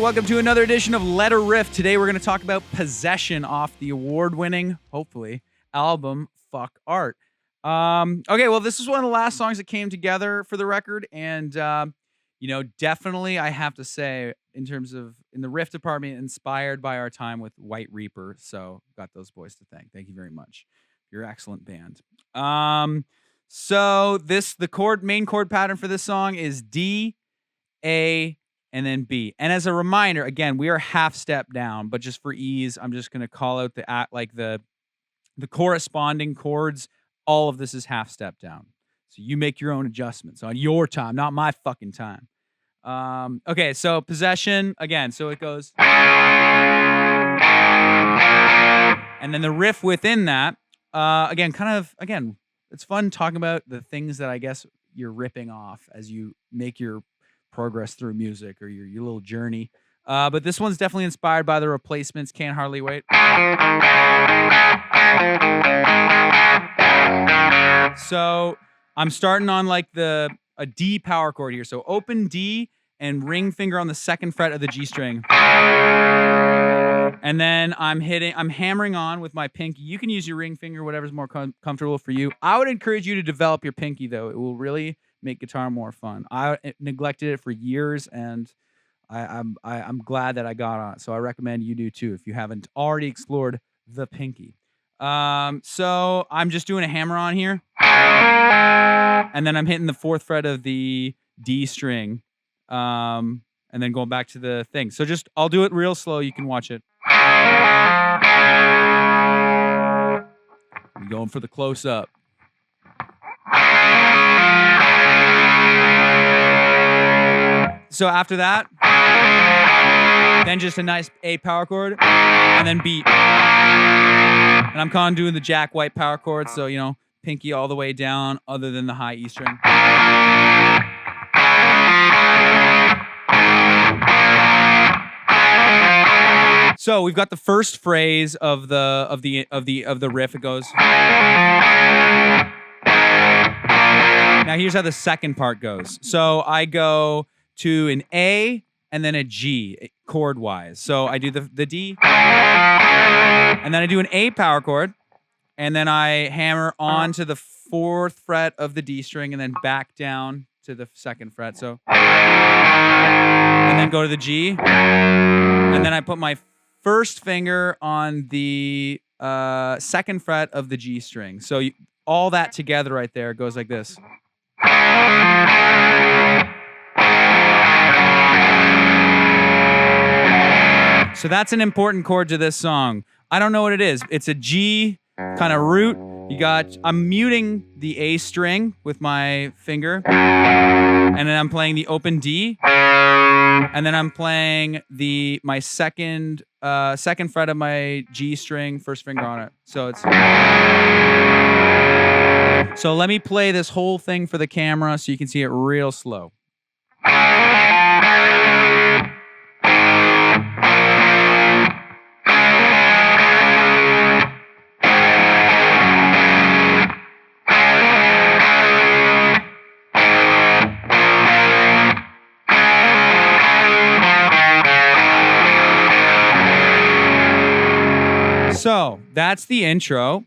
welcome to another edition of Let Her Riff. Today we're going to talk about Possession off the award-winning, hopefully, album Fuck Art. Okay, well, this is one of the last songs that came together for the record, and, definitely I have to say, in the riff department, inspired by our time with White Reaper, so got those boys to thank. Thank you very much. You're an excellent band. So the main chord pattern for this song is D, A, and then B. And as a reminder, again, we are half step down, but just for ease, I'm just going to call out the corresponding chords. All of this is half step down. So you make your own adjustments on your time, not my fucking time. Okay, so Possession, again, so it goes. And then the riff within that, it's fun talking about the things that I guess you're ripping off as you make your progress through music or your little journey. But this one's definitely inspired by the Replacements, Can't Hardly Wait. So I'm starting on like a D power chord here. So open D and ring finger on the second fret of the G string. And then I'm hammering on with my pinky. You can use your ring finger, whatever's more comfortable for you. I would encourage you to develop your pinky, though. It will really make guitar more fun. I neglected it for years, and I'm glad that I got on it. So I recommend you do too if you haven't already explored the pinky. So I'm just doing a hammer on here, and then I'm hitting the fourth fret of the D string, and then going back to the thing. So I'll do it real slow. You can watch it. I'm going for the close up. So after that, then just a nice A power chord, and then B. And I'm kind of doing the Jack White power chord, so, pinky all the way down, other than the high E string. So we've got the first phrase of the riff. It goes. Now here's how the second part goes. So I go to an A and then a G chord wise. So I do the D, and then I do an A power chord, and then I hammer onto the fourth fret of the D string, and then back down to the second fret. So, and then go to the G, and then I put my first finger on the second fret of the G string. So all that together right there goes like this. So that's an important chord to this song. I don't know what it is. It's a G kind of root. I'm muting the A string with my finger, and then I'm playing the open D, and then I'm playing my second fret of my G string, first finger on it. So let me play this whole thing for the camera so you can see it real slow. So that's the intro,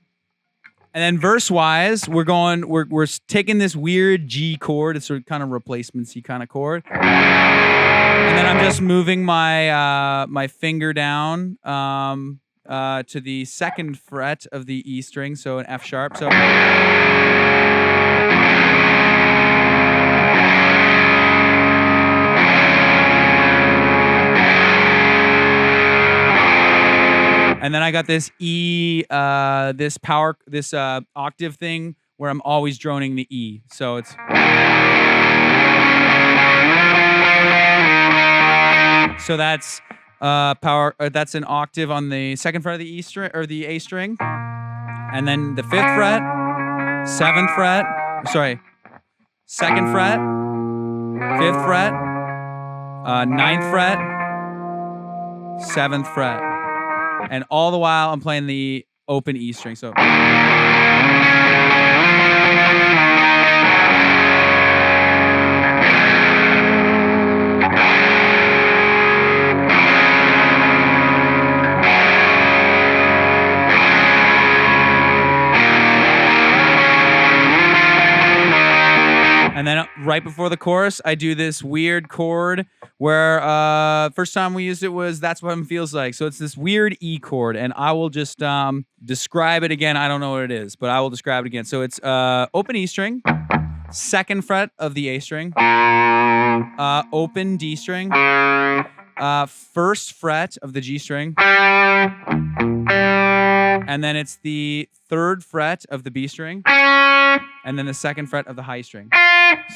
and then verse-wise, we're taking this weird G chord. It's sort of kind of replacement-y kind of chord, and then I'm just moving my finger down to the second fret of the E string, so an F sharp. So. And then I got this E, this octave thing where I'm always droning the E. So it's. So that's that's an octave on the second fret of the E string or the A string, and then the fifth fret, seventh fret. Second fret, fifth fret, ninth fret, seventh fret. And all the while, I'm playing the open E string. So. right before the chorus, I do this weird chord where first time we used it was That's What It Feels Like. So it's this weird E chord, and I will just describe it again. I don't know what it is, but I will describe it again. So it's open E string, second fret of the A string, open D string, first fret of the G string, and then it's the third fret of the B string, and then the second fret of the high string.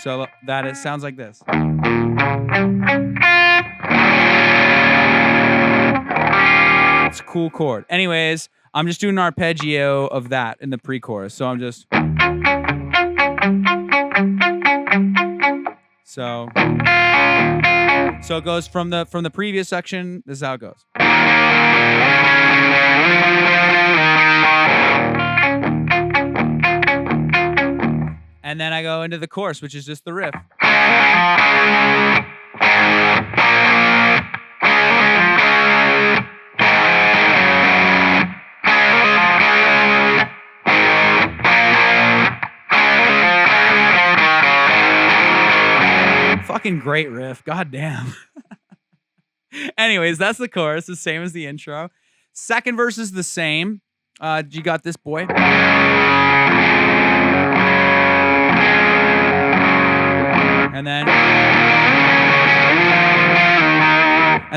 So that it sounds like this. It's a cool chord. Anyways, I'm just doing an arpeggio of that in the pre-chorus. So I'm just... So it goes from the previous section. This is how it goes. And then I go into the chorus, which is just the riff. Fucking great riff. God damn. Anyways, that's the chorus, the same as the intro. Second verse is the same. You got this, boy. And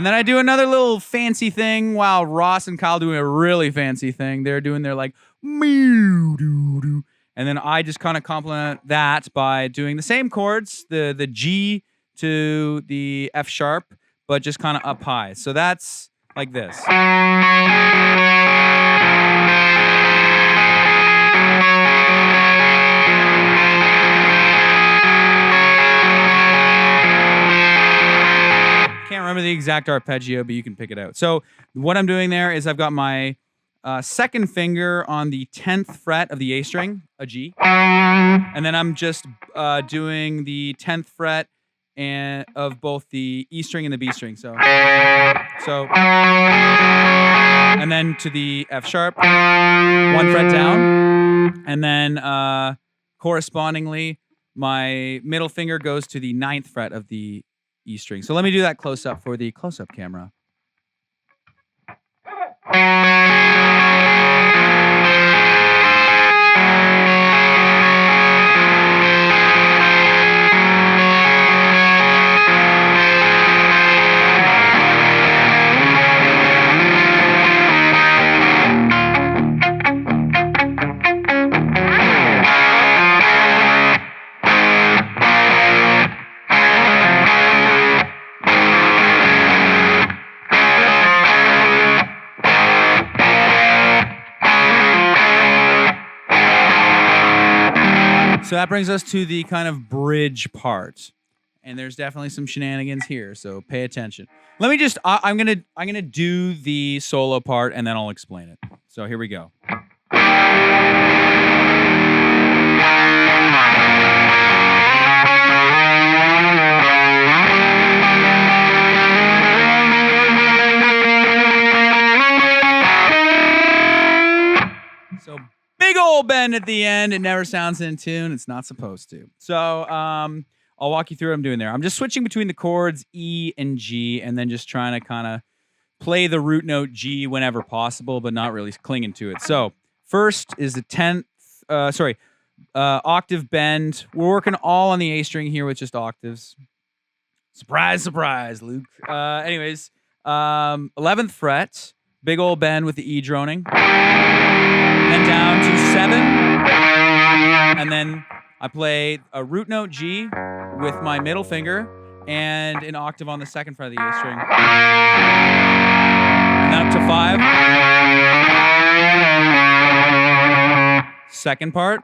then I do another little fancy thing while Ross and Kyle doing a really fancy thing. They're doing their like meow doo doo. And then I just kind of complement that by doing the same chords, the G to the F sharp, but just kind of up high. So that's like this. Can't remember the exact arpeggio, but you can pick it out. So what I'm doing there is I've got my second finger on the 10th fret of the A string, a G, and then I'm just doing the 10th fret of both the E string and the B string. So, and then to the F sharp, one fret down, and then correspondingly, my middle finger goes to the 9th fret of the E string. So let me do that close up for the close up camera. So that brings us to the kind of bridge part, and there's definitely some shenanigans here. So pay attention. Let me just I'm gonna do the solo part, and then I'll explain it. So here we go. So big old bend at the end. It never sounds in tune. It's not supposed to. So I'll walk you through what I'm doing there. I'm just switching between the chords E and G, and then just trying to kind of play the root note G whenever possible, but not really clinging to it. So first is the 10th, octave bend. We're working all on the A string here with just octaves. Surprise, surprise, Luke. Anyways, 11th fret, big old bend with the E droning. Then down to 7, and then I play a root note G with my middle finger and an octave on the second fret of the A string. And then up to 5. Second part.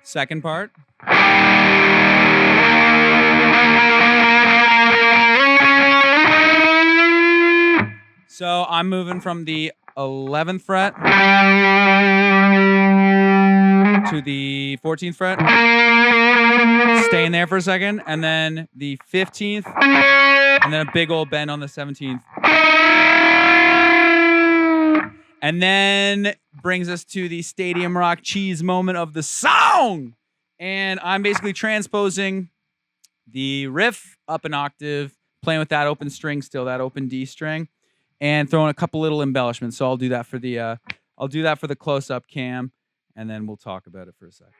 Second part. So I'm moving from the 11th fret to the 14th fret, staying there for a second, and then the 15th, and then a big old bend on the 17th. And then brings us to the Stadium Rock cheese moment of the song. And I'm basically transposing the riff up an octave, playing with that open string still, that open D string, and throwing a couple little embellishments. So I'll do that for the close-up cam, and then we'll talk about it for a second.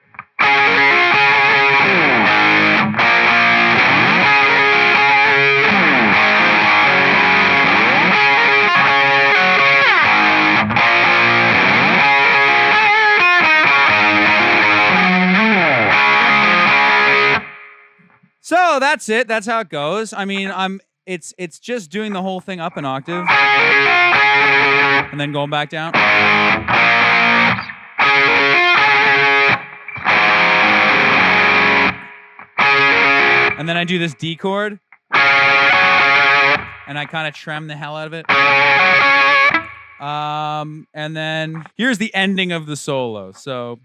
So that's it. That's how it goes. I mean, it's just doing the whole thing up an octave and then going back down. And then I do this D chord and I kind of trem the hell out of it. And then here's the ending of the solo. So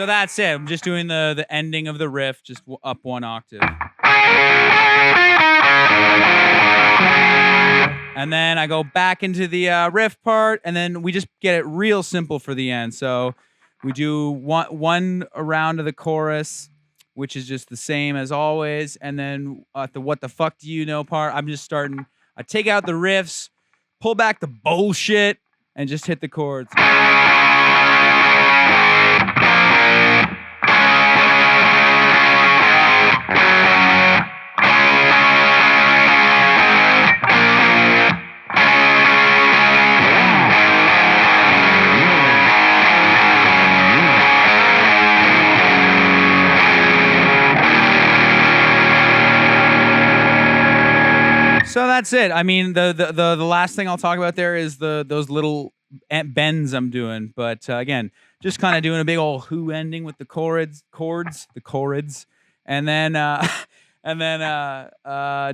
that's it. I'm just doing the ending of the riff, just up one octave. And then I go back into the riff part, and then we just get it real simple for the end. So we do one round of the chorus, which is just the same as always. And then at the what the fuck do you know part, I'm just starting. I take out the riffs, pull back the bullshit, and just hit the chords. So that's it. I mean, the last thing I'll talk about there is those little bends I'm doing. But again, just kind of doing a big old who ending with the chords, and then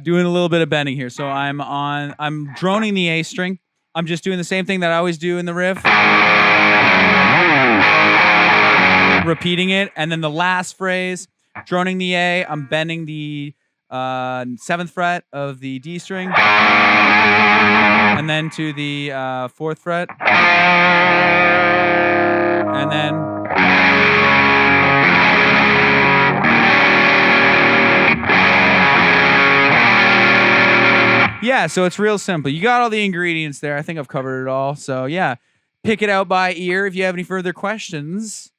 doing a little bit of bending here. So I'm droning the A string. I'm just doing the same thing that I always do in the riff, repeating it, and then the last phrase, droning the A. I'm bending the 7th fret of the D string, and then to the 4th fret, and then yeah, so it's real simple. You got all the ingredients there. I think I've covered it all. So yeah, pick it out by ear. If you have any further questions,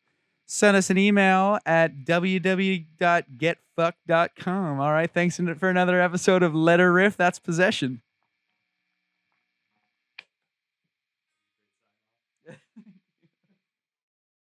send us an email at www.getfucked.com. All right, thanks for another episode of Let Her Riff. That's Possession.